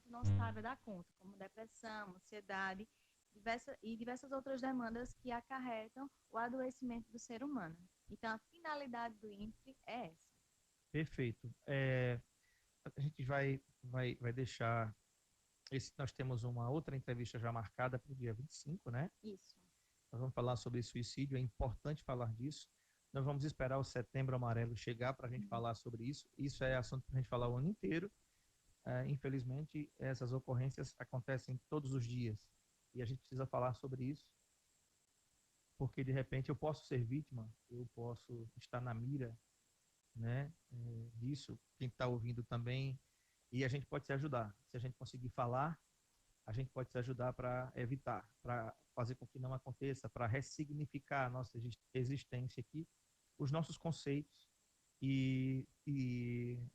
Não sabe dar conta, como depressão, ansiedade e diversas outras demandas que acarretam o adoecimento do ser humano. Então, a finalidade do INFRE é essa. Perfeito. A gente vai deixar nós temos uma outra entrevista já marcada para o dia 25, né? Isso. Nós vamos falar sobre suicídio, é importante falar disso. Nós vamos esperar o Setembro Amarelo chegar para a gente falar sobre isso. Isso é assunto para a gente falar o ano inteiro. Infelizmente, essas ocorrências acontecem todos os dias e a gente precisa falar sobre isso, porque de repente eu posso ser vítima, eu posso estar na mira, né, disso, quem está ouvindo também, e a gente pode se ajudar. Se a gente conseguir falar, a gente pode se ajudar para evitar, para fazer com que não aconteça, para ressignificar a nossa existência aqui, os nossos conceitos e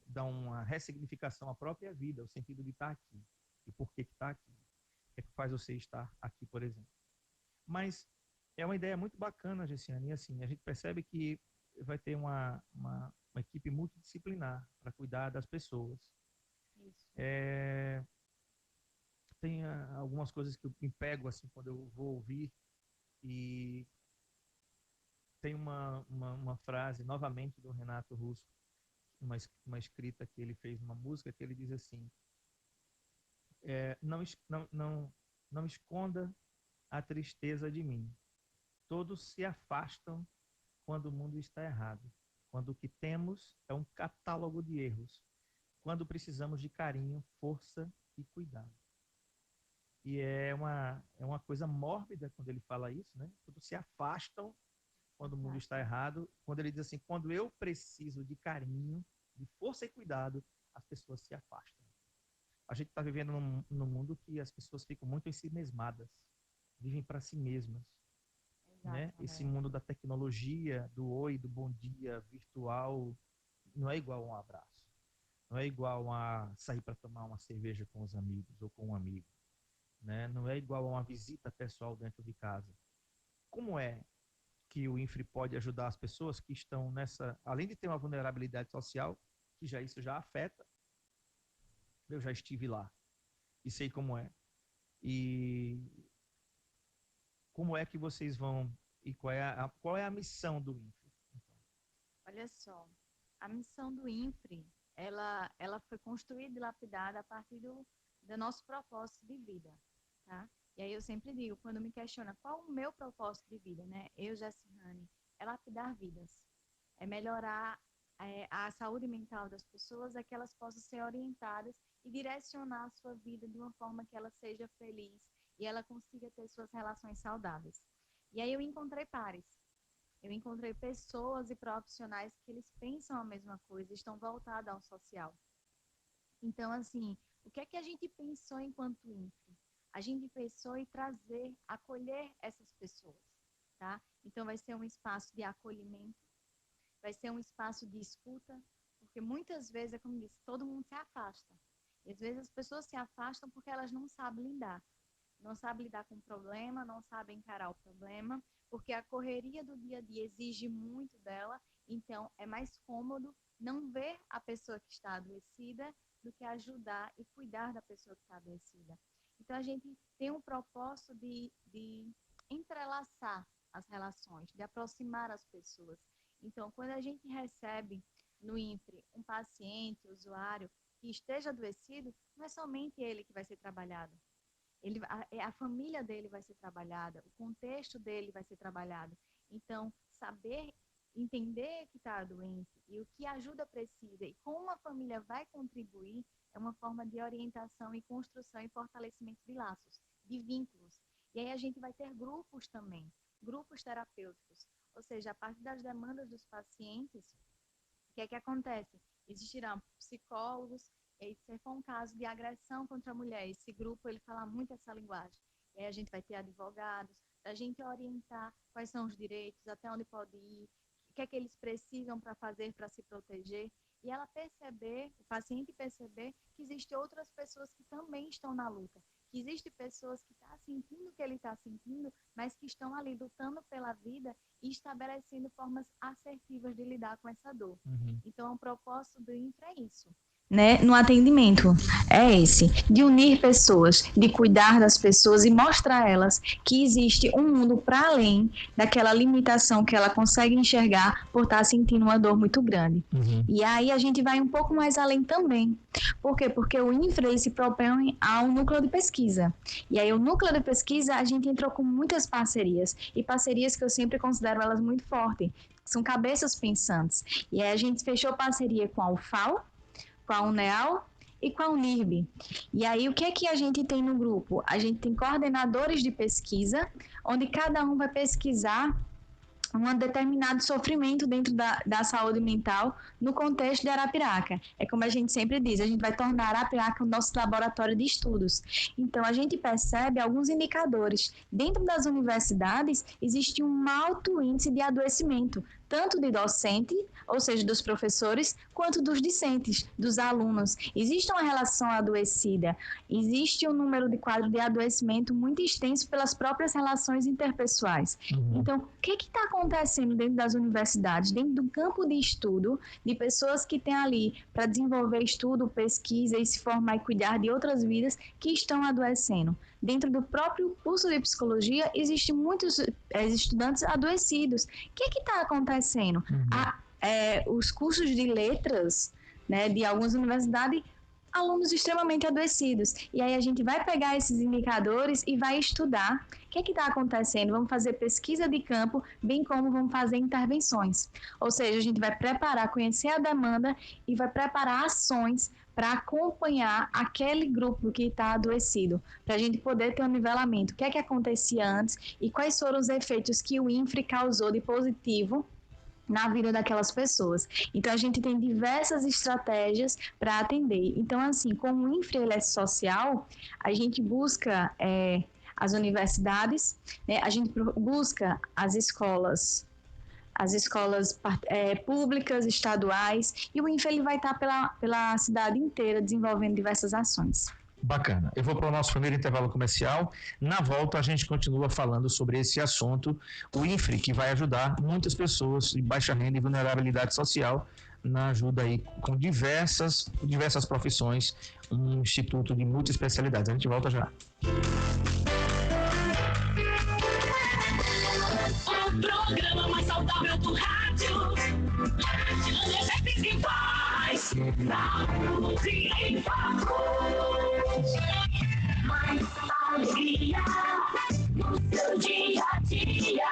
dar uma ressignificação à própria vida, o sentido de estar aqui e por que está aqui. O que é que faz você estar aqui, por exemplo. Mas é uma ideia muito bacana, Gessiane, e assim, a gente percebe que vai ter uma equipe multidisciplinar para cuidar das pessoas. Isso. Tem algumas coisas que eu me pego assim quando eu vou ouvir e tem uma frase novamente do Renato Russo, uma escrita que ele fez numa música que ele diz assim: não, não esconda a tristeza de mim. Todos se afastam quando o mundo está errado. Quando o que temos é um catálogo de erros. Quando precisamos de carinho, força e cuidado. E é uma coisa mórbida quando ele fala isso, né? Todos se afastam quando o mundo está errado. Quando ele diz assim, quando eu preciso de carinho, de força e cuidado, as pessoas se afastam. A gente está vivendo num mundo que as pessoas ficam muito ensimesmadas, vivem para si mesmas, né? Esse Exatamente. mundo da tecnologia, do oi, do bom dia virtual, não é igual a um abraço. Não é igual a sair para tomar uma cerveja com os amigos ou com um amigo, né? Não é igual a uma visita pessoal dentro de casa. Como é que o INFRE pode ajudar as pessoas que estão nessa, além de ter uma vulnerabilidade social, que já isso já afeta, eu já estive lá e sei como é. E como é que vocês vão e qual é a missão do INFRE? Olha só, a missão do INFRE, ela foi construída e lapidada a partir do nosso propósito de vida, tá? E aí eu sempre digo, quando me questiona qual o meu propósito de vida, né? Eu, Jessihane, é lapidar vidas, é melhorar a saúde mental das pessoas, é que elas possam ser orientadas e direcionar a sua vida de uma forma que ela seja feliz e ela consiga ter suas relações saudáveis. E aí eu encontrei pares, eu encontrei pessoas e profissionais que eles pensam a mesma coisa, estão voltados ao social. Então, assim, o que é que a gente pensou enquanto INFRE? A gente pensou em trazer, acolher essas pessoas, tá? Então, vai ser um espaço de acolhimento, vai ser um espaço de escuta, porque muitas vezes, é como disse, todo mundo se afasta. E às vezes as pessoas se afastam porque elas não sabem lidar. Não sabem lidar com o problema, não sabem encarar o problema, porque a correria do dia a dia exige muito dela, então é mais cômodo não ver a pessoa que está adoecida do que ajudar e cuidar da pessoa que está adoecida. Então a gente tem um propósito de entrelaçar as relações, de aproximar as pessoas. Então, quando a gente recebe no INFRE um paciente, usuário, que esteja adoecido, não é somente ele que vai ser trabalhado. A família dele vai ser trabalhada, o contexto dele vai ser trabalhado. Então, saber, entender que está doente e o que ajuda precisa e como a família vai contribuir é uma forma de orientação e construção e fortalecimento de laços, de vínculos. E aí a gente vai ter grupos também, grupos terapêuticos, ou seja, a partir das demandas dos pacientes, o que é que acontece? Existirão psicólogos, e se for um caso de agressão contra a mulher, esse grupo ele fala muito essa linguagem. E aí a gente vai ter advogados, a gente orientar quais são os direitos, até onde pode ir, o que é que eles precisam para fazer para se proteger. E ela perceber, o paciente perceber que existem outras pessoas que também estão na luta, que existem pessoas que estão sentindo o que ele está sentindo, mas que estão ali lutando pela vida e estabelecendo formas assertivas de lidar com essa dor. Então, o propósito do INFRA é isso. Né, no atendimento, é esse, de unir pessoas, de cuidar das pessoas e mostrar a elas que existe um mundo para além daquela limitação que ela consegue enxergar por estar sentindo uma dor muito grande. E aí a gente vai um pouco mais além também. Por quê? Porque o INFRA se propõe a um núcleo de pesquisa. E aí o núcleo de pesquisa a gente entrou com muitas parcerias, e parcerias que eu sempre considero elas muito fortes, são cabeças pensantes. E aí a gente fechou parceria com a UFAL, com a UNEAL e com a UNIRB. E aí, o que é que a gente tem no grupo? A gente tem coordenadores de pesquisa, onde cada um vai pesquisar um determinado sofrimento dentro da saúde mental no contexto de Arapiraca. É como a gente sempre diz, a gente vai tornar Arapiraca o nosso laboratório de estudos. Então, a gente percebe alguns indicadores. Dentro das universidades, existe um alto índice de adoecimento, tanto de docente, ou seja, dos professores, quanto dos discentes, dos alunos. Existe uma relação adoecida, existe um número de quadro de adoecimento muito extenso pelas próprias relações interpessoais. Então, o que está acontecendo dentro das universidades, dentro do campo de estudo, de pessoas que têm ali para desenvolver estudo, pesquisa e se formar e cuidar de outras vidas que estão adoecendo? Dentro do próprio curso de psicologia, existem muitos estudantes adoecidos. O que está acontecendo? Os cursos de letras, né, de algumas universidades, alunos extremamente adoecidos. E aí a gente vai pegar esses indicadores e vai estudar o que está acontecendo. Vamos fazer pesquisa de campo, bem como vamos fazer intervenções. Ou seja, a gente vai preparar, conhecer a demanda e vai preparar ações para acompanhar aquele grupo que está adoecido, para a gente poder ter um nivelamento. O que é que acontecia antes e quais foram os efeitos que o INFRA causou de positivo na vida daquelas pessoas. Então, a gente tem diversas estratégias para atender. Então, assim, como o INFRA ele é social, a gente busca as universidades, né? A gente busca as escolas públicas, estaduais, e o INFRA ele vai estar pela cidade inteira desenvolvendo diversas ações. Bacana. Eu vou para o nosso primeiro intervalo comercial. Na volta, a gente continua falando sobre esse assunto, o INFRA, que vai ajudar muitas pessoas de baixa renda e vulnerabilidade social na ajuda aí com diversas profissões, um instituto de muitas especialidades. A gente volta já. O programa mais saudável do rádio. Energética em paz. Saúde em foco. Mais alegria no seu dia a dia.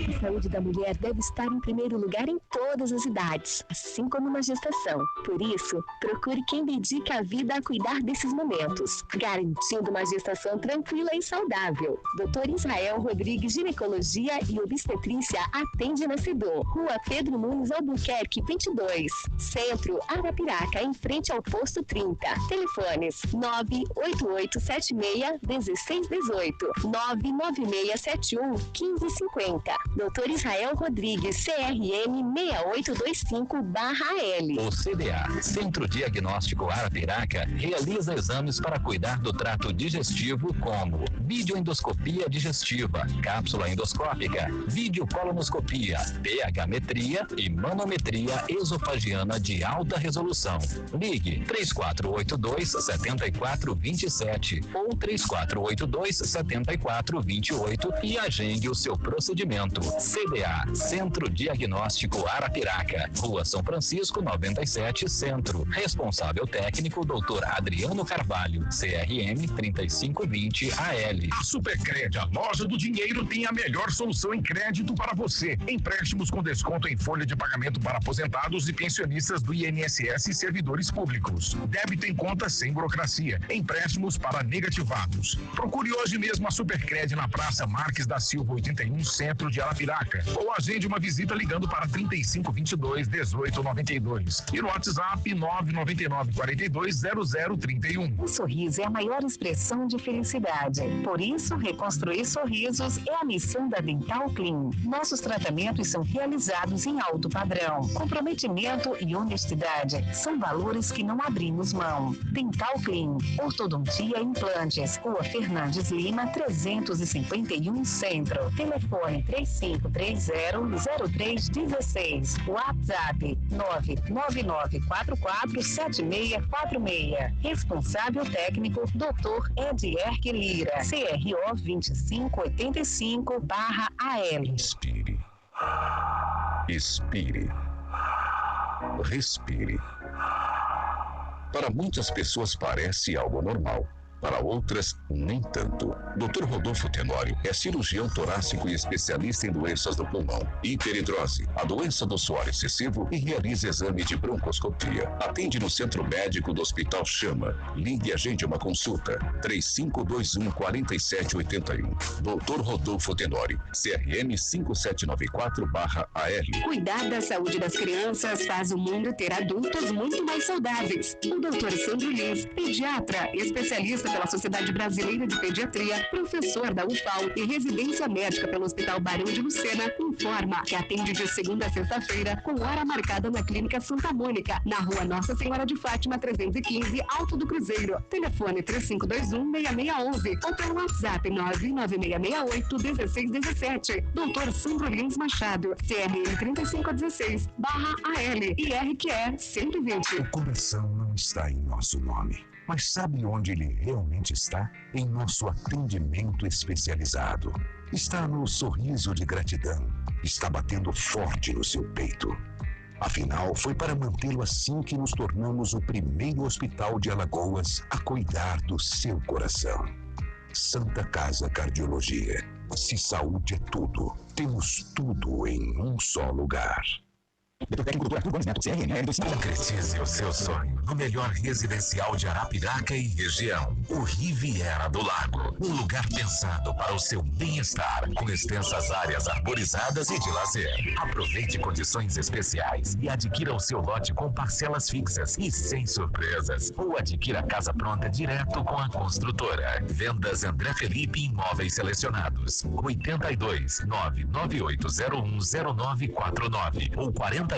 A saúde da mulher deve estar em primeiro lugar em todas as idades, assim como na gestação. Por isso, procure quem dedica a vida a cuidar desses momentos, garantindo uma gestação tranquila e saudável. Dr. Israel Rodrigues, Ginecologia e Obstetrícia, atende na Cedô, Rua Pedro Nunes Albuquerque, 22, Centro, Arapiraca, em frente ao Posto 30. Telefones 98876-1618, 99671-1550. Dr. Israel Rodrigues, CRM 6825/L. O CDA, Centro Diagnóstico Arapiraca, realiza exames para cuidar do trato digestivo como videoendoscopia digestiva, cápsula endoscópica, videocolonoscopia, pH-metria e manometria esofagiana de alta resolução. Ligue 3482-7427 ou 3482-7428 e agende o seu procedimento. CDA, Centro Diagnóstico Arapiraca, Rua São Francisco, 97, Centro. Responsável técnico, Dr. Adriano Carvalho, CRM 3520-AL. A Supercred, a loja do dinheiro, tem a melhor solução em crédito para você. Empréstimos com desconto em folha de pagamento para aposentados e pensionistas do INSS e servidores públicos. Débito em conta sem burocracia. Empréstimos para negativados. Procure hoje mesmo a Supercred na Praça Marques da Silva, 81, Centro de Arapiraca. Ou agende uma visita ligando para 3522-1892. E no WhatsApp 999-420031. O sorriso é a maior expressão de felicidade. Por isso, reconstruir sorrisos é a missão da Dental Clean. Nossos tratamentos são realizados em alto padrão. Comprometimento e honestidade são valores que não abrimos mão. Dental Clean, ortodontia e implantes. Rua Fernandes Lima, 351 Centro. Telefone 3530-0316. WhatsApp 999447646. Responsável técnico Dr. Edierque Lira. CRO 2585/AL. Inspire. Expire. Respire. Para muitas pessoas parece algo normal. Para outras, nem tanto. Dr. Rodolfo Tenório é cirurgião torácico e especialista em doenças do pulmão, hiperidrose, a doença do suor excessivo e realiza exame de broncoscopia. Atende no Centro Médico do Hospital Chama. Ligue e agende uma consulta. 3521-4781. Dr. Rodolfo Tenório, CRM 5794/AL. Cuidar da saúde das crianças faz o mundo ter adultos muito mais saudáveis. O Dr. Sandro Lins, pediatra, especialista pela Sociedade Brasileira de Pediatria, professor da UFAL e residência médica pelo Hospital Barão de Lucena, informa que atende de segunda a sexta-feira com hora marcada na Clínica Santa Mônica, na Rua Nossa Senhora de Fátima 315, Alto do Cruzeiro. Telefone 3521-6611 ou pelo WhatsApp 99668-1617. Dr. Sandro Lins Machado, CRM 3516/AL e RQE 120. O coração não está em nosso nome, mas sabe onde ele realmente está? Em nosso atendimento especializado. Está no sorriso de gratidão. Está batendo forte no seu peito. Afinal, foi para mantê-lo assim que nos tornamos o primeiro hospital de Alagoas a cuidar do seu coração. Santa Casa Cardiologia. Se saúde é tudo, temos tudo em um só lugar. Concretize o seu sonho no melhor residencial de Arapiraca e região, o Riviera do Lago. Um lugar pensado para o seu bem-estar, com extensas áreas arborizadas e de lazer. Aproveite condições especiais e adquira o seu lote com parcelas fixas e sem surpresas. Ou adquira a casa pronta direto com a construtora. Vendas André Felipe Imóveis Selecionados. 82 998010949 ou 41020500.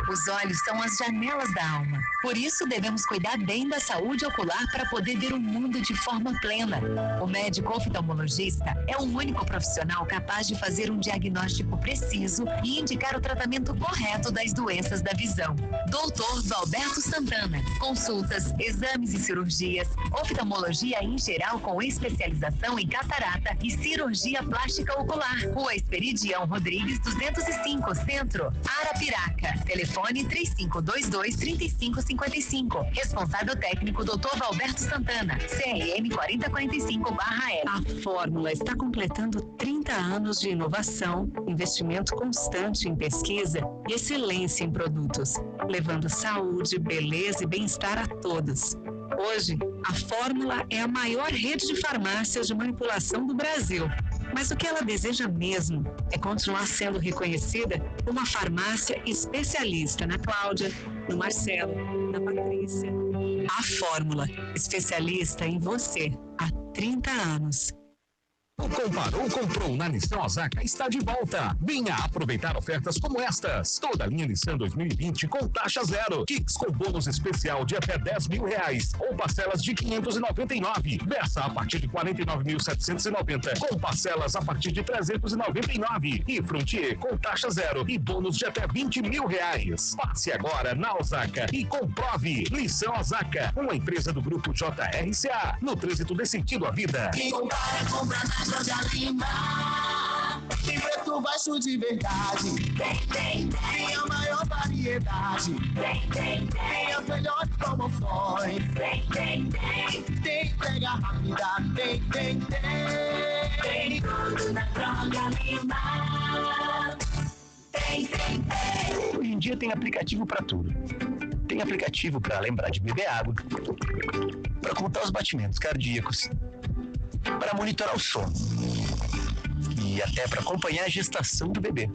Os olhos são as janelas da alma. Por isso, devemos cuidar bem da saúde ocular para poder ver o mundo de forma plena. O médico oftalmologista é o único profissional capaz de fazer um diagnóstico preciso e indicar o tratamento correto das doenças da visão. Dr. Valberto Santana. Consultas, exames e cirurgias, oftalmologia em geral com especialização em catarata e cirurgia plástica ocular. Rua Esperidião Rodrigues 205, Centro, Arapiraca. Telefone 3522-3555. Responsável técnico Dr. Valberto Santana. CRM 4045/AL. A Fórmula está completando 30 anos de inovação, investimento constante em pesquisa e excelência em produtos, levando saúde, beleza e bem-estar a todos. Hoje, a Fórmula é a maior rede de farmácias de manipulação do Brasil. Mas o que ela deseja mesmo é continuar sendo reconhecida como uma farmácia especialista na Cláudia, no Marcelo, na Patrícia. A Fórmula, especialista em você há 30 anos. O Comparou Comprou na Nissan Osaka está de volta. Venha aproveitar ofertas como estas. Toda a linha Nissan 2020 com taxa zero. Kicks com bônus especial de até R$10.000 ou parcelas de 599. Versa a partir de 49.790 com parcelas a partir de 399. E Frontier com taxa zero e bônus de até R$20.000. Passe agora na Osaka e comprove. Nissan Osaka, uma empresa do grupo JRCA. No trânsito dê sentido à vida. Quem compara, compra na Cláudia Lima. Tem preço baixo de verdade. Tem a maior variedade. Tem as melhores promoções. Tem entrega rápida. Tem tudo na Cláudia Lima. Tem. Hoje em dia tem aplicativo para tudo. Tem aplicativo para lembrar de beber água, para contar os batimentos cardíacos, para monitorar o sono e até para acompanhar a gestação do bebê.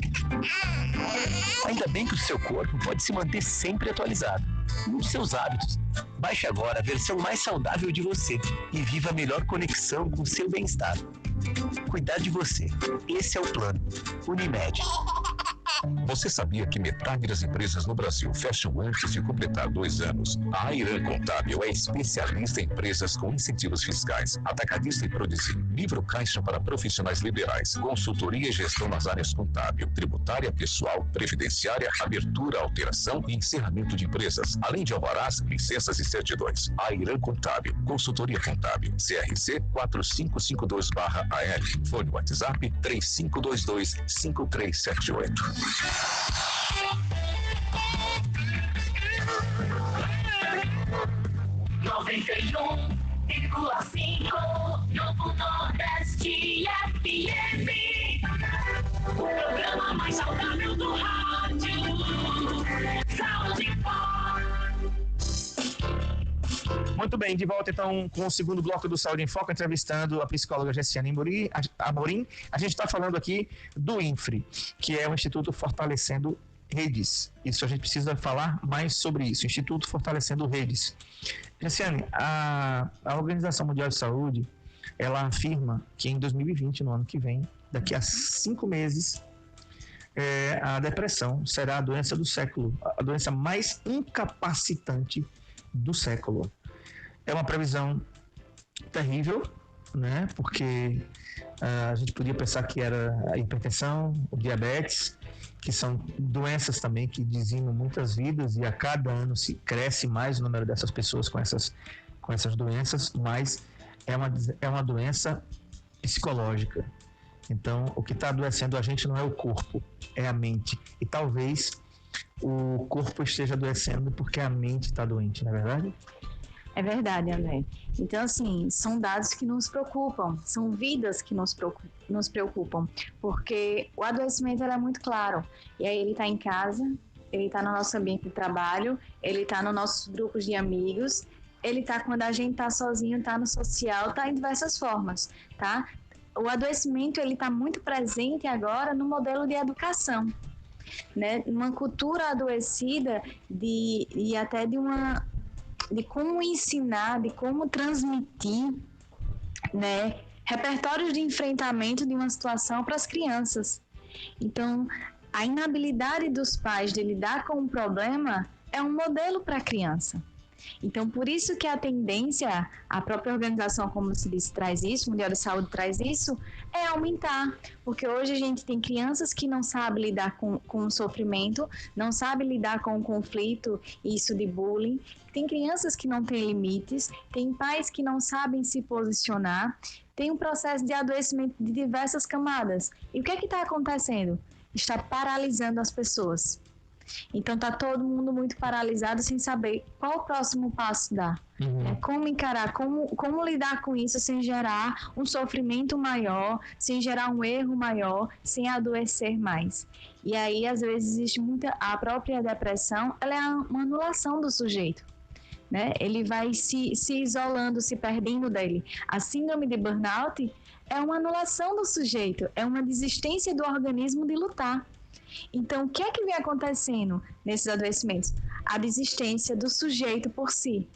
Ainda bem que o seu corpo pode se manter sempre atualizado. Mude seus hábitos. Baixe agora a versão mais saudável de você e viva a melhor conexão com o seu bem-estar. Cuidar de você. Esse é o plano. Unimed. Você sabia que metade das empresas no Brasil fecham antes de completar 2 anos? A Airan Contábil é especialista em empresas com incentivos fiscais, atacadista e produzir, livro caixa para profissionais liberais, consultoria e gestão nas áreas contábil, tributária, pessoal, previdenciária, abertura, alteração e encerramento de empresas, além de alvarás, licenças e certidões. Airan Contábil, consultoria contábil, CRC 4552/AL, fone WhatsApp 3522-5378. 91,5 Novo Nordeste FM. O programa mais saudável do rádio. Saúde e Muito bem, de volta então com o segundo bloco do Saúde em Foco, entrevistando a psicóloga Gessiane Amorim. A gente está falando aqui do INFRE, que é o Instituto Fortalecendo Redes. Isso a gente precisa falar mais sobre isso, Instituto Fortalecendo Redes. Gessiane, a Organização Mundial de Saúde, ela afirma que em 2020, no ano que vem, daqui a 5 meses, a depressão será a doença do século, a doença mais incapacitante do século. É uma previsão terrível, né? Porque a gente podia pensar que era a hipertensão, o diabetes, que são doenças também que dizimam muitas vidas, e a cada ano se cresce mais o número dessas pessoas com essas doenças, mas é uma doença psicológica. Então, o que está adoecendo a gente não é o corpo, é a mente. E talvez o corpo esteja adoecendo porque a mente está doente, não é verdade? É verdade, André. Então, assim, são dados que nos preocupam, são vidas que nos preocupam, porque o adoecimento é muito claro. E aí ele está em casa, ele está no nosso ambiente de trabalho, ele está nos nossos grupos de amigos, ele está quando a gente está sozinho, está no social, está em diversas formas, tá? O adoecimento, ele está muito presente agora no modelo de educação, né? Uma cultura adoecida e até de como ensinar, de como transmitir, né, repertórios de enfrentamento de uma situação para as crianças. Então, a inabilidade dos pais de lidar com o problema é um modelo para a criança. Então, por isso que a tendência, a própria organização, como se diz, traz isso, o Mundial da Saúde traz isso, é aumentar. Porque hoje a gente tem crianças que não sabem lidar com o sofrimento, não sabem lidar com o conflito, isso de bullying. Tem crianças que não têm limites, tem pais que não sabem se posicionar, tem um processo de adoecimento de diversas camadas. E o que é que está acontecendo? Está paralisando as pessoas. Então está todo mundo muito paralisado sem saber qual o próximo passo dar. Como encarar, como lidar com isso sem gerar um sofrimento maior, sem gerar um erro maior, sem adoecer mais. E aí às vezes existe a própria depressão, ela é uma anulação do sujeito, né? Ele vai se isolando, se perdendo dele. A síndrome de burnout é uma anulação do sujeito, é uma desistência do organismo de lutar. Então, o que é que vem acontecendo nesses adoecimentos? A desistência do sujeito por si,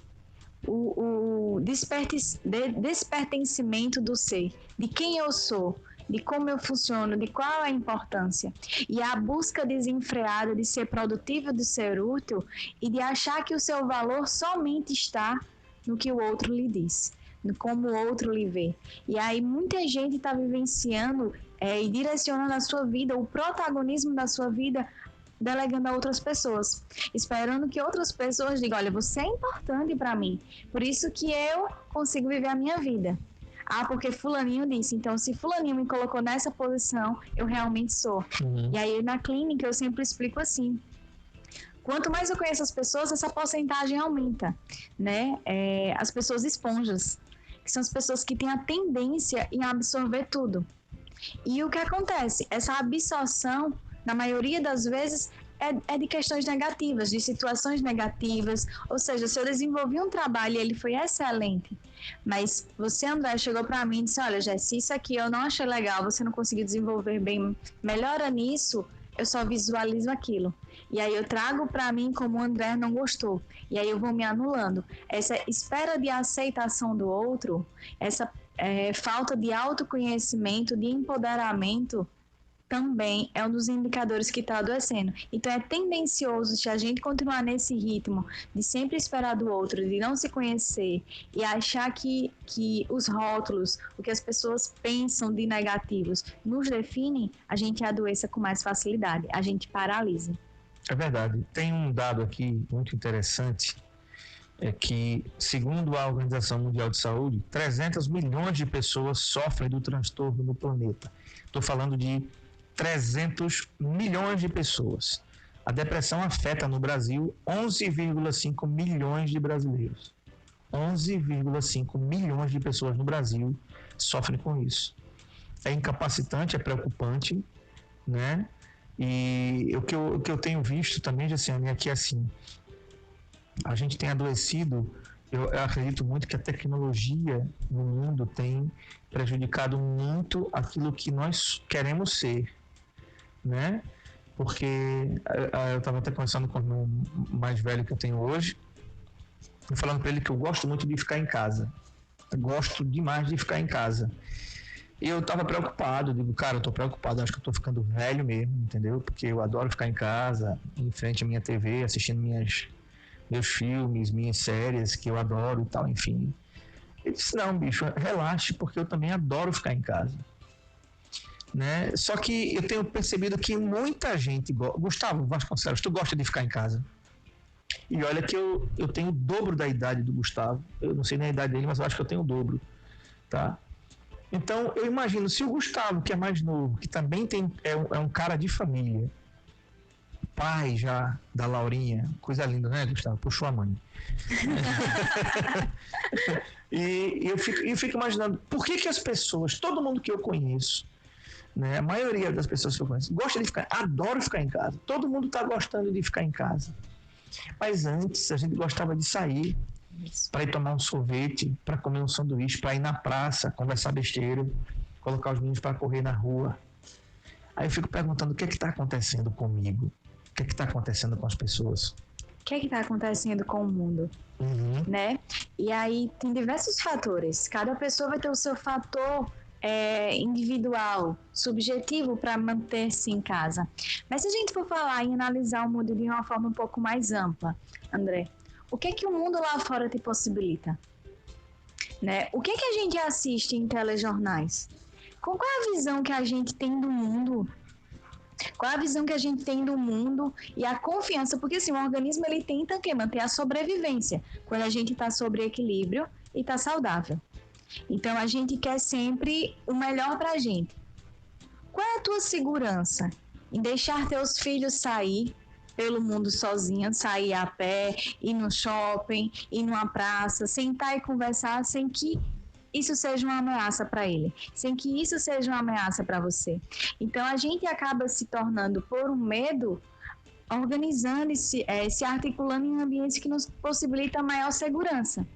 o despertencimento do ser, de quem eu sou, de como eu funciono, de qual é a importância. E a busca desenfreada de ser produtivo, de ser útil e de achar que o seu valor somente está no que o outro lhe diz, no como o outro lhe vê. E aí muita gente está vivenciando e direcionando a sua vida, o protagonismo da sua vida, delegando a outras pessoas, esperando que outras pessoas digam, olha, você é importante para mim, por isso que eu consigo viver a minha vida. Ah, porque fulaninho disse, então se fulaninho me colocou nessa posição, eu realmente sou. E aí na clínica eu sempre explico assim, quanto mais eu conheço as pessoas, essa porcentagem aumenta, né? As pessoas esponjas, que são as pessoas que têm a tendência em absorver tudo. E o que acontece? Essa absorção, na maioria das vezes, é de questões negativas, de situações negativas. Ou seja, se eu desenvolvi um trabalho e ele foi excelente, mas você, André, chegou para mim e disse, olha, Jess, isso aqui eu não achei legal, você não conseguiu desenvolver bem, melhora nisso, eu só visualizo aquilo. E aí eu trago para mim como o André não gostou. E aí eu vou me anulando. Essa espera de aceitação do outro, essa falta de autoconhecimento, de empoderamento, também é um dos indicadores que está adoecendo. Então é tendencioso, se a gente continuar nesse ritmo de sempre esperar do outro, de não se conhecer e achar que os rótulos, o que as pessoas pensam de negativos nos definem, a gente adoeça com mais facilidade, a gente paralisa. É verdade. Tem um dado aqui muito interessante, é que, segundo a Organização Mundial de Saúde, 300 milhões de pessoas sofrem do transtorno no planeta. Estou falando de 300 milhões de pessoas. A depressão afeta no Brasil 11,5 milhões de brasileiros. 11,5 milhões de pessoas no Brasil sofrem com isso. É incapacitante, é preocupante, né? E o que eu tenho visto também, Jessiane, é que assim, a gente tem adoecido. Eu acredito muito que a tecnologia no mundo tem prejudicado muito aquilo que nós queremos ser, né? Porque eu estava até conversando com o meu mais velho que eu tenho hoje, e falando para ele que eu gosto muito de ficar em casa. Eu gosto demais de ficar em casa. E eu estava preocupado, digo, cara, eu estou preocupado, acho que eu estou ficando velho mesmo, entendeu? Porque eu adoro ficar em casa, em frente à minha TV, assistindo meus filmes, minhas séries que eu adoro e tal, enfim. Ele disse, não, bicho, relaxe, porque eu também adoro ficar em casa. Né? Só que eu tenho percebido que muita gente... Gustavo Vasconcelos, tu gosta de ficar em casa? E olha que eu tenho o dobro da idade do Gustavo. Eu não sei nem a idade dele, mas eu acho que eu tenho o dobro. Tá? Então, eu imagino, se o Gustavo, que é mais novo, que também é um cara de família, pai já da Laurinha, coisa linda, né, Gustavo? Puxou a mãe. E eu fico imaginando, por que as pessoas, todo mundo que eu conheço, né, a maioria das pessoas que eu conheço, gosta de adora ficar em casa. Todo mundo está gostando de ficar em casa. Mas antes a gente gostava de sair para ir tomar um sorvete, para comer um sanduíche, para ir na praça, conversar besteira, colocar os meninos para correr na rua. Aí eu fico perguntando o que é que está acontecendo comigo? O que é que está acontecendo com as pessoas? O que é que está acontecendo com o mundo? Né? E aí tem diversos fatores. Cada pessoa vai ter o seu fator individual, subjetivo para manter-se em casa. Mas se a gente for falar e analisar o mundo de uma forma um pouco mais ampla, André, o que é que o mundo lá fora te possibilita? Né? O que é que a gente assiste em telejornais? Qual é a visão que a gente tem do mundo? Qual é a visão que a gente tem do mundo e a confiança? Porque assim, o organismo ele tenta manter a sobrevivência quando a gente está sobre equilíbrio e está saudável. Então a gente quer sempre o melhor para a gente. Qual é a tua segurança em deixar teus filhos sair pelo mundo sozinhos, sair a pé, ir no shopping, ir numa praça, sentar e conversar sem que isso seja uma ameaça para ele, sem que isso seja uma ameaça para você? Então a gente acaba se tornando, por um medo, organizando e se articulando em ambientes que nos possibilitam maior segurança.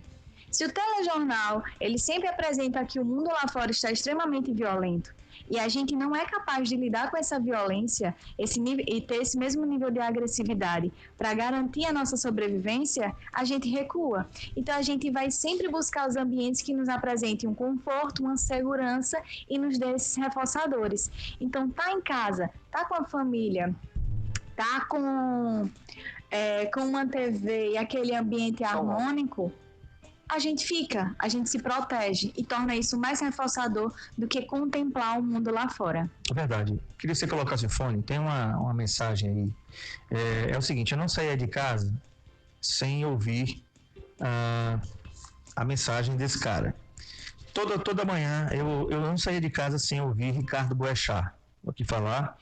Se o telejornal, ele sempre apresenta que o mundo lá fora está extremamente violento e a gente não é capaz de lidar com essa violência e ter esse mesmo nível de agressividade para garantir a nossa sobrevivência, a gente recua. Então a gente vai sempre buscar os ambientes que nos apresentem um conforto, uma segurança e nos dê esses reforçadores. Então tá em casa, tá com a família, tá com uma TV e aquele ambiente harmônico, a gente se protege e torna isso mais reforçador do que contemplar o mundo lá fora. É verdade. Queria que você colocasse o fone, tem uma mensagem aí. É o seguinte, eu não saía de casa sem ouvir a mensagem desse cara. Toda manhã eu não saía de casa sem ouvir Ricardo Boechat. Vou aqui falar.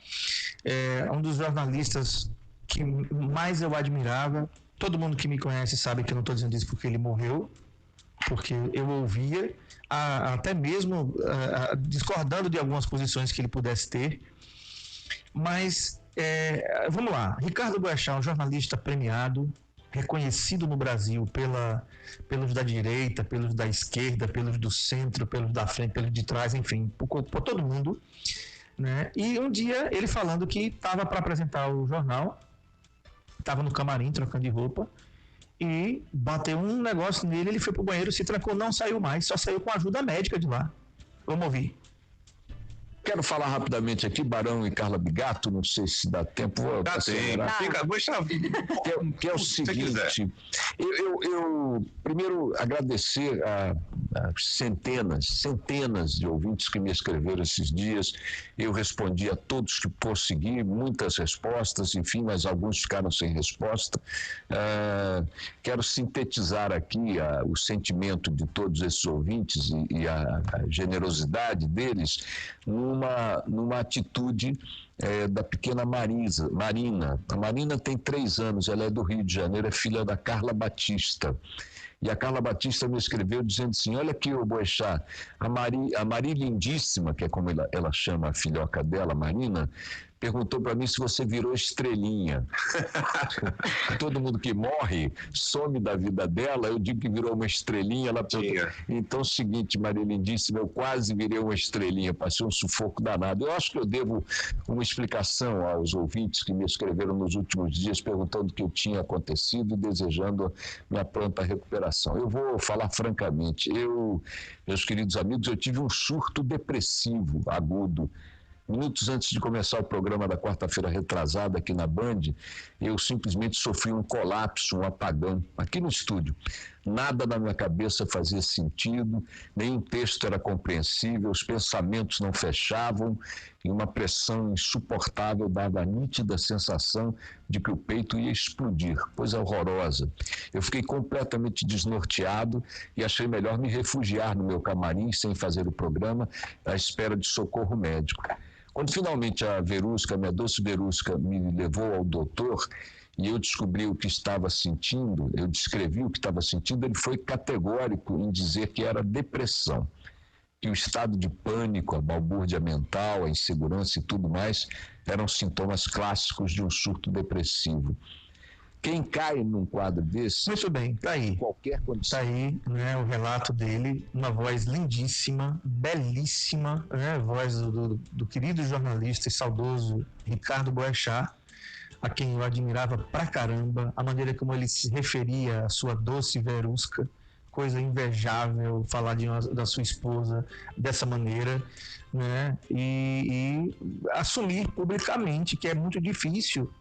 É um dos jornalistas que mais eu admirava. Todo mundo que me conhece sabe que eu não estou dizendo isso porque ele morreu, porque eu ouvia, até mesmo discordando de algumas posições que ele pudesse ter. Mas, vamos lá, Ricardo Boechat, um jornalista premiado, reconhecido no Brasil pelos da direita, pelos da esquerda, pelos do centro, pelos da frente, pelos de trás, enfim, por todo mundo, né? E um dia ele falando que estava para apresentar o jornal estava no camarim trocando de roupa, e bateu um negócio nele, ele foi pro banheiro, se trancou, não saiu mais, só saiu com a ajuda médica de lá. Vamos ouvir. Quero falar rapidamente aqui, Barão e Carla Bigato, não sei se dá tempo. Dá sim, que é o seguinte, eu primeiro agradecer a centenas de ouvintes que me escreveram esses dias. Eu respondi a todos que consegui, muitas respostas, enfim, mas alguns ficaram sem resposta. Quero sintetizar aqui o sentimento de todos esses ouvintes e a generosidade deles numa atitude da pequena Marina. A Marina tem 3 anos, ela é do Rio de Janeiro, é filha da Carla Batista. E a Carla Batista me escreveu dizendo assim: olha aqui, ô Boechat, a Mari Lindíssima, que é como ela chama a filhoca dela, Marina, perguntou para mim se você virou estrelinha. Todo mundo que morre some da vida dela, eu digo que virou uma estrelinha. Ela perguntou, então é o seguinte, Maria Lindíssima, eu quase virei uma estrelinha, passei um sufoco danado. Eu acho que eu devo uma explicação aos ouvintes que me escreveram nos últimos dias perguntando o que tinha acontecido e desejando minha pronta recuperação. Eu vou falar francamente, meus queridos amigos, eu tive um surto depressivo agudo. Minutos antes de começar o programa da quarta-feira retrasada aqui na Band, eu simplesmente sofri um colapso, um apagão, aqui no estúdio. Nada na minha cabeça fazia sentido, nenhum texto era compreensível, os pensamentos não fechavam e uma pressão insuportável dava a nítida sensação de que o peito ia explodir, coisa horrorosa. Eu fiquei completamente desnorteado e achei melhor me refugiar no meu camarim sem fazer o programa à espera de socorro médico. Quando finalmente a Verusca, minha doce Verusca, me levou ao doutor e eu descobri o que estava sentindo, eu descrevi o que estava sentindo, ele foi categórico em dizer que era depressão, que o estado de pânico, a balbúrdia mental, a insegurança e tudo mais eram sintomas clássicos de um surto depressivo. Quem cai num quadro desse... Muito bem, tá aí. Qualquer condição. Tá aí, né, o relato dele, uma voz lindíssima, belíssima, né, voz do querido jornalista e saudoso Ricardo Boechat, a quem eu admirava pra caramba, a maneira como ele se referia à sua doce Verusca, coisa invejável falar da sua esposa dessa maneira, né, e assumir publicamente que é muito difícil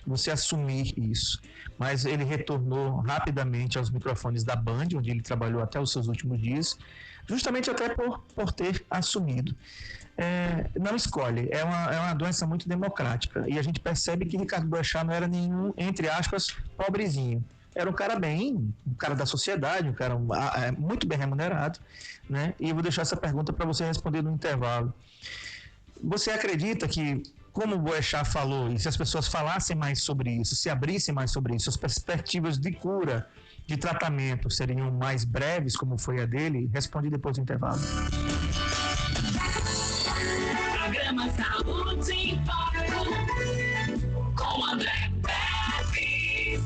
você assumir isso. Mas ele retornou rapidamente aos microfones da Band, onde ele trabalhou até os seus últimos dias, justamente até por ter assumido. Não escolhe, é uma doença muito democrática, e a gente percebe que Ricardo Boechat não era nenhum, entre aspas, pobrezinho. Era um cara um cara da sociedade, um cara muito bem remunerado, né? E eu vou deixar essa pergunta para você responder no intervalo. Você acredita que, como o Boechat falou, e se as pessoas falassem mais sobre isso, se abrissem mais sobre isso, as perspectivas de cura, de tratamento seriam mais breves, como foi a dele? Responde depois do intervalo. Programa Saúde em Foco, com André Pepe.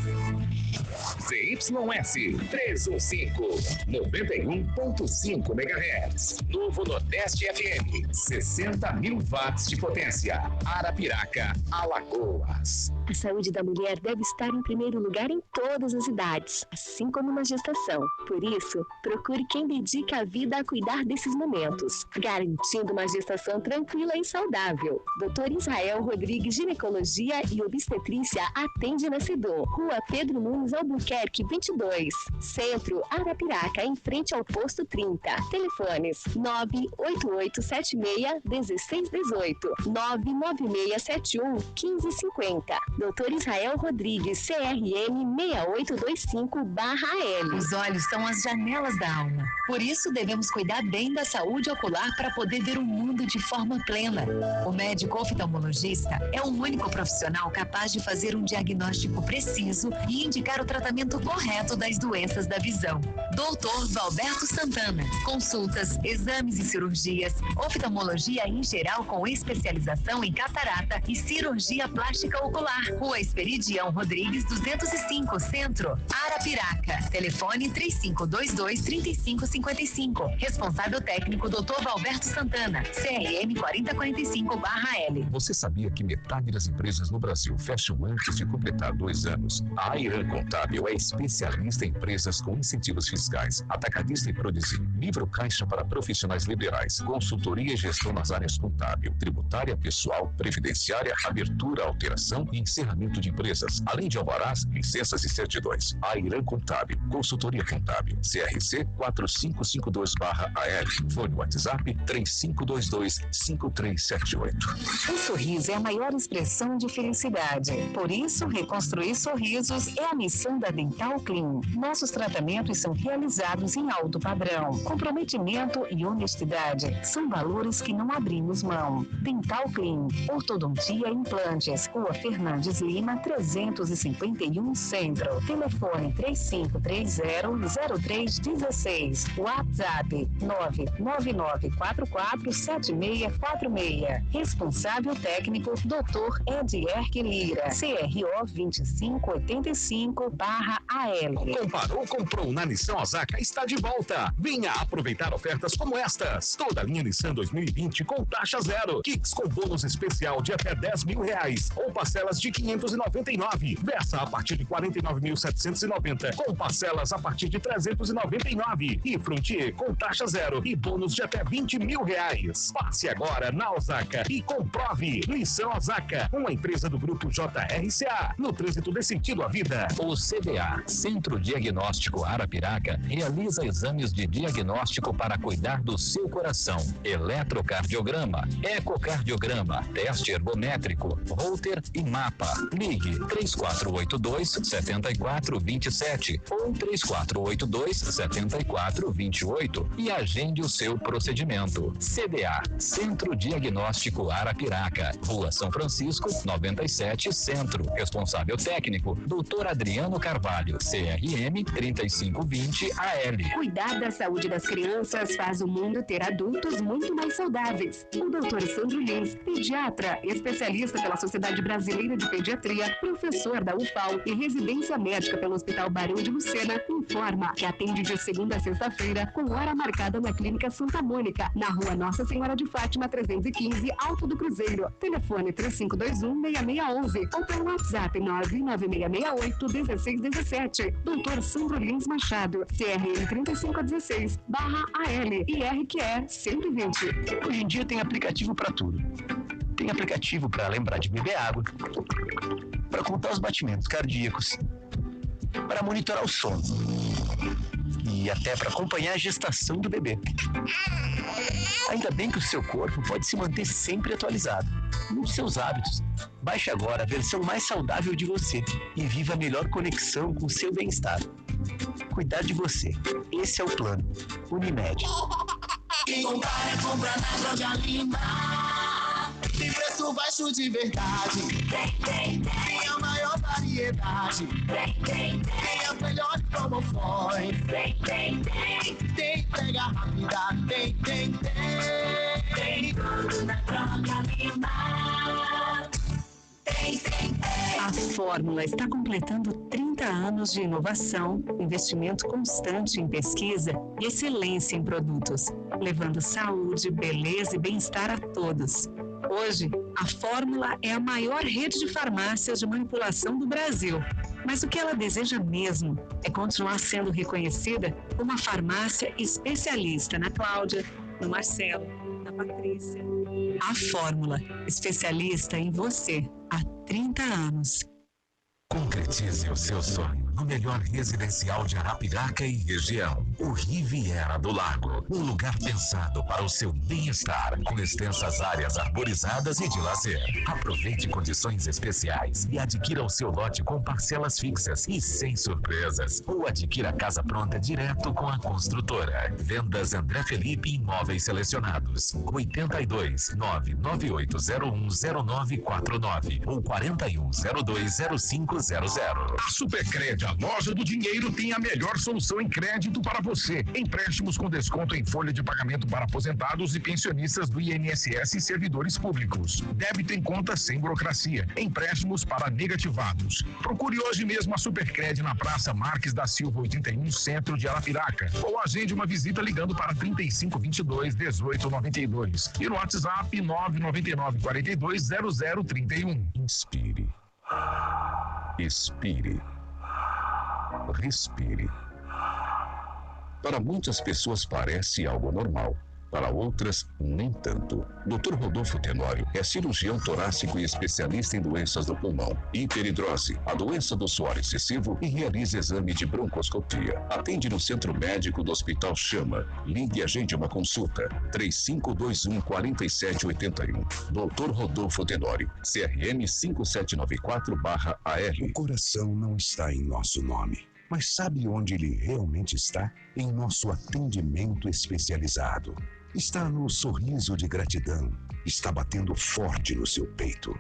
ZYS 315, 91.5 MHz. Novo Nordeste FM, 60 mil watts de potência. Arapiraca, Alagoas. A saúde da mulher deve estar em primeiro lugar em todas as idades, assim como na gestação. Por isso, procure quem dedica a vida a cuidar desses momentos, garantindo uma gestação tranquila e saudável. Dr. Israel Rodrigues, Ginecologia e Obstetrícia, atende na Cedô, Rua Pedro Nunes Albuquerque 22, Centro, Arapiraca, em frente ao Posto 30. Telefones 98876-1618, 99671-1550. Dr. Israel Rodrigues, CRM 6825/L. Os olhos são as janelas da alma. Por isso, devemos cuidar bem da saúde ocular para poder ver o mundo de forma plena. O médico oftalmologista é o único profissional capaz de fazer um diagnóstico preciso e indicar o tratamento correto das doenças da visão. Dr. Valberto Santana. Consultas, exames e cirurgias, oftalmologia em geral com especialização em catarata e cirurgia plástica ocular. Rua Esperidião Rodrigues 205, Centro, Arapiraca. Telefone 3522-3555. Responsável técnico Dr. Valberto Santana. CRM 4045/L. Você sabia que metade das empresas no Brasil fecham antes de completar 2 anos? A Airan Contábil é especialista em empresas com incentivos fiscais, atacadista e produzir, livro caixa para profissionais liberais, consultoria e gestão nas áreas contábil, tributária, pessoal, previdenciária, abertura, alteração e encerramento de empresas, além de alvarás, licenças e certidões. Airan Contábil, consultoria contábil, CRC 4552/AL, fone WhatsApp 3522-5378. O sorriso é a maior expressão de felicidade. Por isso, reconstruir sorrisos é a missão da Dental Clean. Nossos tratamentos são realizados em alto padrão. Comprometimento e honestidade são valores que não abrimos mão. Dental Clean, ortodontia e implantes. Rua Fernandes Lima, 351 Centro. Telefone 3530-0316. WhatsApp 999447646. Responsável técnico Dr. Edierque Lira. CRO 2585/AL. Comparou, comprou na Nissan Osaka está de volta. Venha aproveitar ofertas como estas. Toda a linha Nissan 2020 com taxa zero. Kicks com bônus especial de até R$10.000 ou parcelas de 599. Versa a partir de 49.790 com parcelas a partir de 399. E Frontier com taxa zero e bônus de até R$20.000. Passe agora na Osaka e comprove. Nissan Osaka, uma empresa do grupo JRCA. No trânsito desse sentido à vida. O CDA, Centro Diagnóstico Arapiraca, realiza exames de diagnóstico para cuidar do seu coração. Eletrocardiograma, ecocardiograma, teste ergométrico, Holter e mapa. Ligue 3482-7427 ou 3482-7428 e agende o seu procedimento. CDA, Centro Diagnóstico Arapiraca, Rua São Francisco, 97, Centro. Responsável técnico, Dr. Adriano Carvalho, CRM 3520-AL. Cuidar da saúde das crianças faz o mundo ter adultos muito mais saudáveis. O Dr. Sandro Lins, pediatra, especialista pela Sociedade Brasileira de Pediatria, professor da UFAL e residência médica pelo Hospital Barão de Lucena, informa que atende de segunda a sexta-feira com hora marcada na Clínica Santa Mônica, na Rua Nossa Senhora de Fátima 315, Alto do Cruzeiro. Telefone 3521-6611 ou pelo WhatsApp 99668-1617. Dr. Sandro Lins Machado, CRM 3516/AL e RQE 120. Hoje em dia tem aplicativo para tudo. Tem aplicativo para lembrar de beber água, para contar os batimentos cardíacos, para monitorar o sono e até para acompanhar a gestação do bebê. Ainda bem que o seu corpo pode se manter sempre atualizado. Mude seus hábitos. Baixe agora a versão mais saudável de você e viva a melhor conexão com o seu bem-estar. Cuidar de você. Esse é o plano. Unimed. Quem comprar é comprar na Loja Lima. Tem preço baixo de verdade. Tem a maior variedade. Tem as melhores promoções. Tem entrega rápida. Tem tudo na Loja Lima. A Fórmula está completando 30 anos de inovação, investimento constante em pesquisa e excelência em produtos, levando saúde, beleza e bem-estar a todos. Hoje, a Fórmula é a maior rede de farmácias de manipulação do Brasil. Mas o que ela deseja mesmo é continuar sendo reconhecida como uma farmácia especialista na Cláudia, no Marcelo, na Patrícia. A Fórmula, especialista em você há 30 anos. Concretize o seu sonho no melhor residencial de Arapiraca e região, o Riviera do Lago. Um lugar pensado para o seu bem-estar, com extensas áreas arborizadas e de lazer. Aproveite condições especiais e adquira o seu lote com parcelas fixas e sem surpresas. Ou adquira a casa pronta direto com a construtora. Vendas André Felipe Imóveis Selecionados. 82-998010949 ou 41020500. A Supercred A Loja do Dinheiro tem a melhor solução em crédito para você. Empréstimos com desconto em folha de pagamento para aposentados e pensionistas do INSS e servidores públicos. Débito em conta sem burocracia. Empréstimos para negativados. Procure hoje mesmo a Supercred na Praça Marques da Silva 81, centro de Arapiraca. Ou agende uma visita ligando para 3522-1892. E no WhatsApp 999-420031. Inspire. Expire. Respire. Para muitas pessoas parece algo normal. Para outras, nem tanto. Dr. Rodolfo Tenório é cirurgião torácico e especialista em doenças do pulmão, hiperidrose, a doença do suor excessivo e realiza exame de broncoscopia. Atende no Centro Médico do Hospital Chama. Ligue e agende uma consulta. 3521-4781. Dr. Rodolfo Tenório, CRM 5794/AR. O coração não está em nosso nome. Mas sabe onde ele realmente está? Em nosso atendimento especializado. Está no sorriso de gratidão. Está batendo forte no seu peito.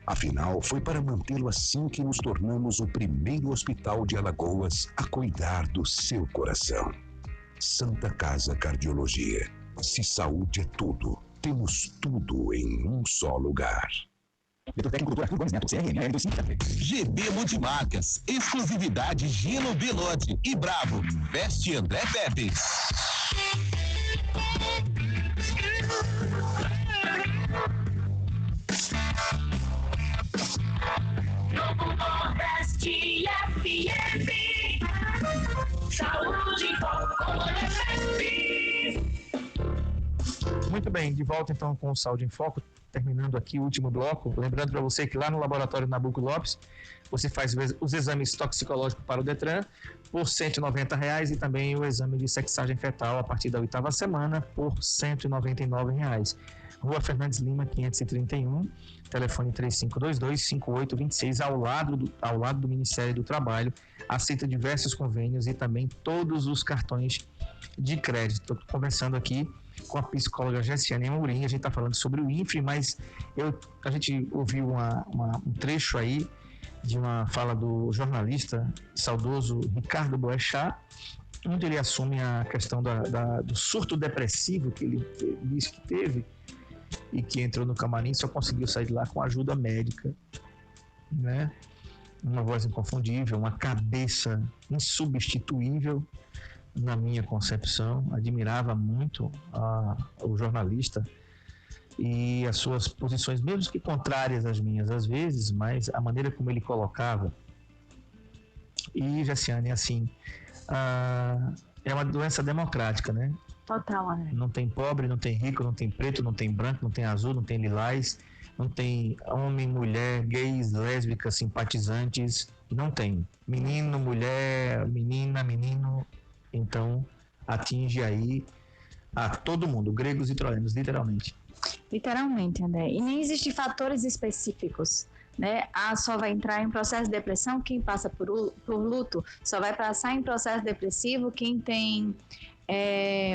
Afinal, foi para mantê-lo assim que nos tornamos o primeiro hospital de Alagoas a cuidar do seu coração. Santa Casa Cardiologia. Se saúde é tudo, temos tudo em um só lugar. GB Multimarcas, exclusividade Gino Belotti e Bravo, veste André Pepe. Novo Nordeste FM. Saúde em foco com André Pepe. Muito bem, de volta então com o Saúde em Foco. Terminando aqui o último bloco, lembrando para você que lá no Laboratório Nabuco Lopes, você faz os exames toxicológicos para o Detran por R$ 190 e também o exame de sexagem fetal a partir da 8ª semana por R$ 199. Rua Fernandes Lima, 531, telefone 3522-5826, ao lado do Ministério do Trabalho. Aceita diversos convênios e também todos os cartões de crédito. Estou conversando aqui com a psicóloga Gessiane Amorim, a gente está falando sobre o INFRE, mas a gente ouviu um trecho aí de uma fala do jornalista saudoso Ricardo Boechat, onde ele assume a questão do surto depressivo que ele disse que teve e que entrou no camarim, só conseguiu sair de lá com ajuda médica, né? Uma voz inconfundível, uma cabeça insubstituível, na minha concepção. Admirava muito o jornalista e as suas posições, mesmo que contrárias às minhas às vezes, mas a maneira como ele colocava. E, Gessiane, assim, é uma doença democrática, né? Total, André. Não tem pobre, não tem rico, não tem preto, não tem branco, não tem azul, não tem lilás, não tem homem, mulher, gays, lésbicas, simpatizantes, não tem. Menino, mulher, menina, menino. Então, atinge aí a todo mundo, gregos e troianos, literalmente. Literalmente, André. E nem existem fatores específicos, né? Só vai entrar em processo de depressão quem passa por luto, só vai passar em processo depressivo quem tem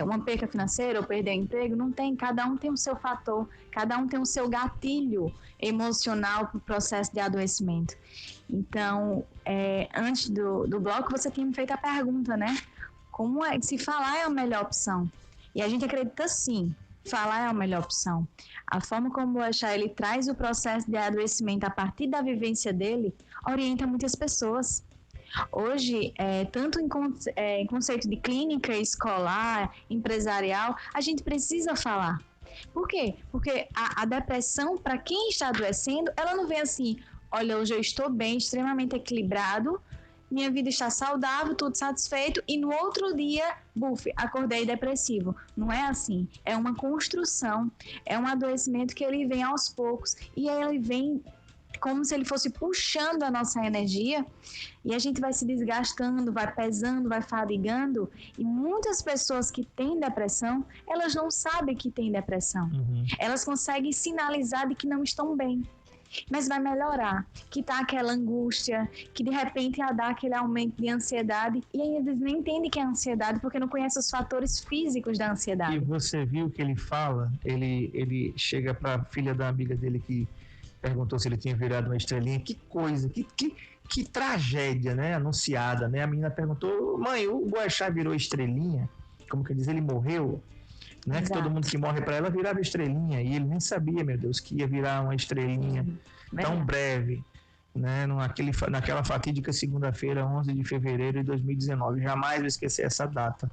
uma perca financeira ou perder o emprego. Não tem, cada um tem o seu fator, cada um tem o seu gatilho emocional para o processo de adoecimento. Então, antes do bloco, você tinha me feito a pergunta, né? Como se falar é a melhor opção? E a gente acredita sim, falar é a melhor opção. A forma como o Boechat ele traz o processo de adoecimento a partir da vivência dele, orienta muitas pessoas. Hoje, tanto em conceito de clínica, escolar, empresarial, a gente precisa falar. Por quê? Porque a depressão, para quem está adoecendo, ela não vem assim, olha, hoje eu estou bem, extremamente equilibrado, minha vida está saudável, tudo satisfeito, e no outro dia, acordei depressivo. Não é assim. É uma construção, é um adoecimento que ele vem aos poucos, e ele vem como se ele fosse puxando a nossa energia, e a gente vai se desgastando, vai pesando, vai fadigando, e muitas pessoas que têm depressão, elas não sabem que têm depressão. Elas conseguem sinalizar de que não estão bem. Mas vai melhorar, que tá aquela angústia, que de repente dá aquele aumento de ansiedade, e aí eles nem entendem que é ansiedade, porque não conhecem os fatores físicos da ansiedade. E você viu que ele fala, ele chega para a filha da amiga dele que perguntou se ele tinha virado uma estrelinha, que coisa, que que tragédia, né, anunciada, né? A menina perguntou, mãe, o Boechat virou estrelinha? Como que diz, ele morreu? Né? Que todo mundo que morre para ela virava estrelinha, e ele nem sabia, meu Deus, que ia virar uma estrelinha tão breve, né? Naquela fatídica segunda-feira, 11 de fevereiro de 2019. Jamais vou esquecer essa data.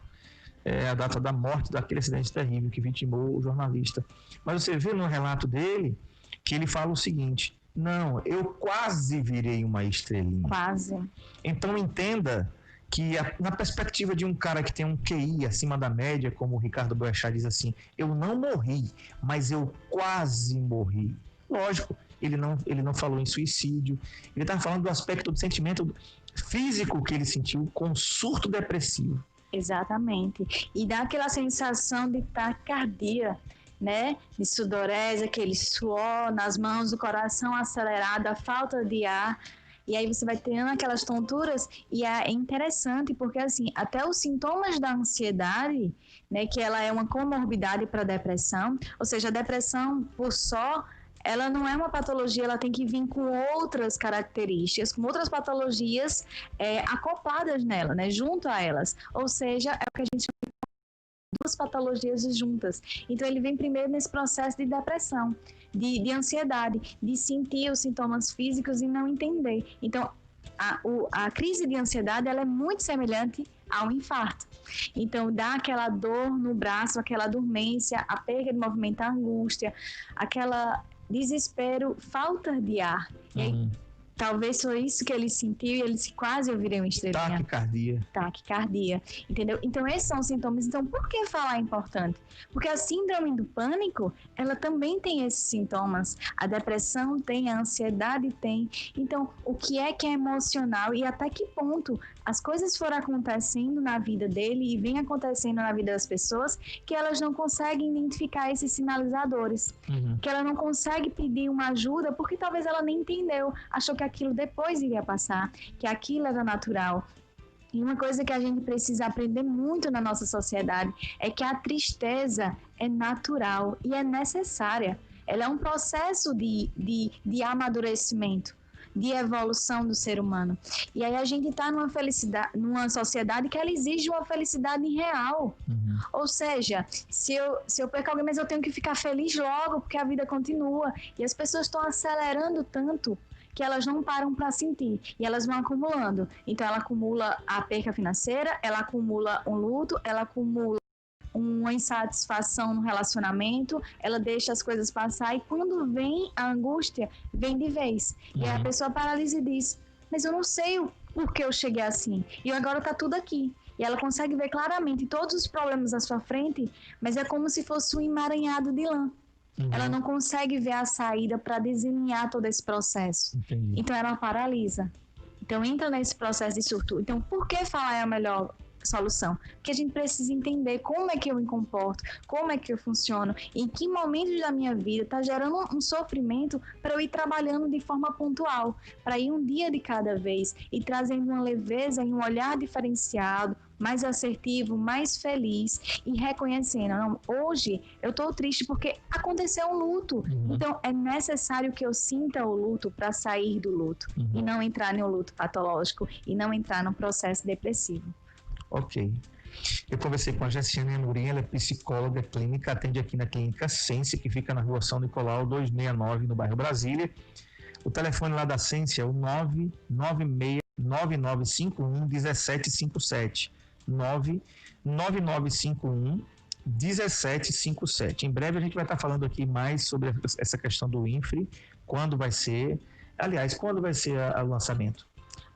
É a data da morte daquele acidente terrível que vitimou o jornalista. Mas você vê no relato dele que ele fala o seguinte: não, eu quase virei uma estrelinha. Quase. Então entenda que na perspectiva de um cara que tem um QI acima da média, como o Ricardo Boechat diz assim, eu não morri, mas eu quase morri. Lógico, ele não falou em suicídio, ele estava falando do aspecto do sentimento físico que ele sentiu com surto depressivo. Exatamente. E dá aquela sensação de taquicardia, né? De sudorese, aquele suor nas mãos, o coração acelerado, a falta de ar. E aí você vai tendo aquelas tonturas, e é interessante porque, assim, até os sintomas da ansiedade, né, que ela é uma comorbidade para a depressão, ou seja, a depressão por só, ela não é uma patologia, ela tem que vir com outras características, com outras patologias acopladas nela, né, junto a elas. Ou seja, é o que a gente chama de duas patologias juntas. Então, ele vem primeiro nesse processo de depressão, de ansiedade, de sentir os sintomas físicos e não entender. Então, a crise de ansiedade, ela é muito semelhante ao infarto. Então, dá aquela dor no braço, aquela dormência, a perda de movimento, a angústia, aquela desespero, falta de ar. E aí, talvez foi isso que ele sentiu e ele disse, quase eu virei uma estrelinha. Taquicardia, entendeu? Então, esses são os sintomas. Então, por que falar é importante? Porque a síndrome do pânico, ela também tem esses sintomas. A depressão tem, a ansiedade tem. Então, o que é emocional e até que ponto as coisas foram acontecendo na vida dele e vem acontecendo na vida das pessoas que elas não conseguem identificar esses sinalizadores. Que ela não consegue pedir uma ajuda porque talvez ela nem entendeu, achou que aquilo depois iria passar, que aquilo era natural. E uma coisa que a gente precisa aprender muito na nossa sociedade é que a tristeza é natural e é necessária. Ela é um processo de amadurecimento, de evolução do ser humano. E aí a gente está numa sociedade que ela exige uma felicidade real. Ou seja, se eu perco alguém, mas eu tenho que ficar feliz logo, porque a vida continua. E as pessoas estão acelerando tanto que elas não param para sentir, e elas vão acumulando. Então ela acumula a perca financeira, ela acumula um luto, ela acumula uma insatisfação no relacionamento, ela deixa as coisas passar, e quando vem a angústia, vem de vez. E aí a pessoa paralisa e diz, mas eu não sei o porquê eu cheguei assim, e agora tá tudo aqui. E ela consegue ver claramente todos os problemas à sua frente, mas é como se fosse um emaranhado de lã. Ela não consegue ver a saída para delinear todo esse processo. Então ela paralisa. Então entra nesse processo de surto. Então por que falar é a melhor solução? Porque a gente precisa entender como é que eu me comporto, como é que eu funciono, em que momentos da minha vida está gerando um sofrimento para eu ir trabalhando de forma pontual, para ir um dia de cada vez e trazendo uma leveza e um olhar diferenciado, mais assertivo, mais feliz e reconhecendo, não, hoje eu estou triste porque aconteceu um luto, então é necessário que eu sinta o luto para sair do luto e não entrar em um luto patológico e não entrar num processo depressivo. Ok. Eu conversei com a Jessiane Amorim, ela é psicóloga clínica, atende aqui na Clínica Sense, que fica na rua São Nicolau, 269, no bairro Brasília. O telefone lá da Sense é o 996-9951-1757. 99951-1757. Em breve a gente vai estar falando aqui mais sobre essa questão do INFRE, quando vai ser o lançamento?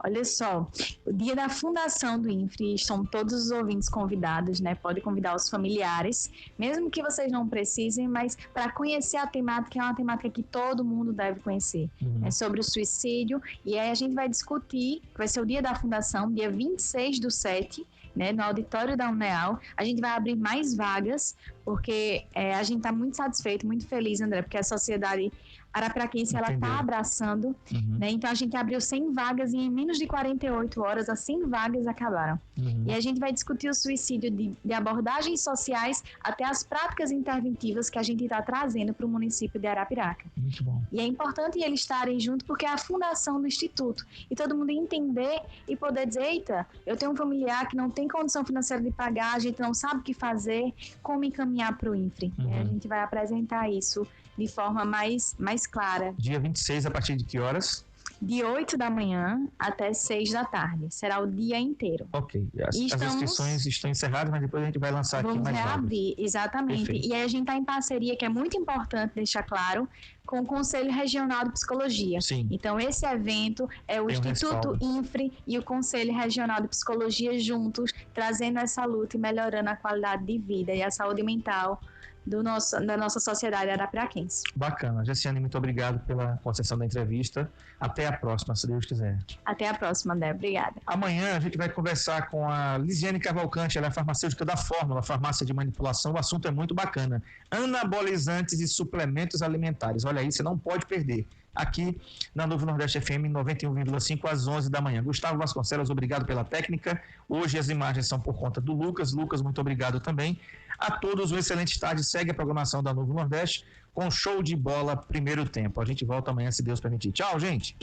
Olha só, o dia da fundação do INFRE, estão todos os ouvintes convidados, né? Pode convidar os familiares, mesmo que vocês não precisem, mas para conhecer a temática, é uma temática que todo mundo deve conhecer. É sobre o suicídio, e aí a gente vai discutir, vai ser o dia da fundação, dia 26/7, né, no auditório da UNEAL. A gente vai abrir mais vagas, porque a gente está muito satisfeito, muito feliz, André, porque a sociedade arapiraquense, ela está abraçando, né? Então a gente abriu 100 vagas e em menos menos de 48 horas, as 100 vagas acabaram. E a gente vai discutir o suicídio de abordagens sociais até as práticas interventivas que a gente está trazendo para o município de Arapiraca. Muito bom. E é importante eles estarem junto porque é a fundação do Instituto. E todo mundo entender e poder dizer, eita, eu tenho um familiar que não tem condição financeira de pagar, a gente não sabe o que fazer, como encaminhar para o INFRE. A gente vai apresentar isso de forma mais clara. Dia 26, a partir de que horas? De 8 da manhã até 6 da tarde. Será o dia inteiro. Ok. As inscrições estão encerradas, mas depois a gente vai lançar aqui mais reabrir, exatamente. Perfeito. E aí a gente está em parceria, que é muito importante deixar claro, com o Conselho Regional de Psicologia. Sim. Então, esse evento é o Instituto INFRE e o Conselho Regional de Psicologia juntos, trazendo essa luta e melhorando a qualidade de vida e a saúde mental da nossa sociedade arapiraquense. Bacana. Jessiane, muito obrigado pela concessão da entrevista. Até a próxima, se Deus quiser. Até a próxima, André. Obrigada. Amanhã a gente vai conversar com a Lisiane Cavalcante, ela é farmacêutica da Fórmula, farmácia de manipulação. O assunto é muito bacana. Anabolizantes e suplementos alimentares. Olha aí, você não pode perder. Aqui na Novo Nordeste FM 91,5 às 11 da manhã. Gustavo Vasconcelos, obrigado pela técnica. Hoje as imagens são por conta do Lucas. Lucas, muito obrigado também. A todos, uma excelente tarde. Segue a programação da Novo Nordeste com show de bola primeiro tempo. A gente volta amanhã, se Deus permitir. Tchau, gente!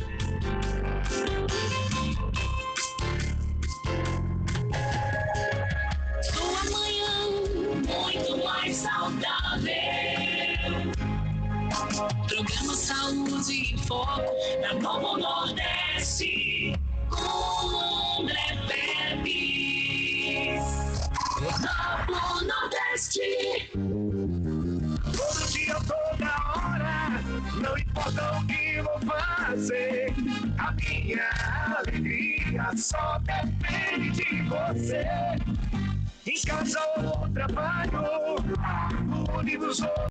Sua manhã muito mais saudável. Programa Saúde em Foco na Novo Nordeste com André Pepe. Novo Nordeste. Todo dia, toda hora, não importa o que vou fazer. A minha alegria só depende de você. Em casa ou no trabalho, no ônibus ou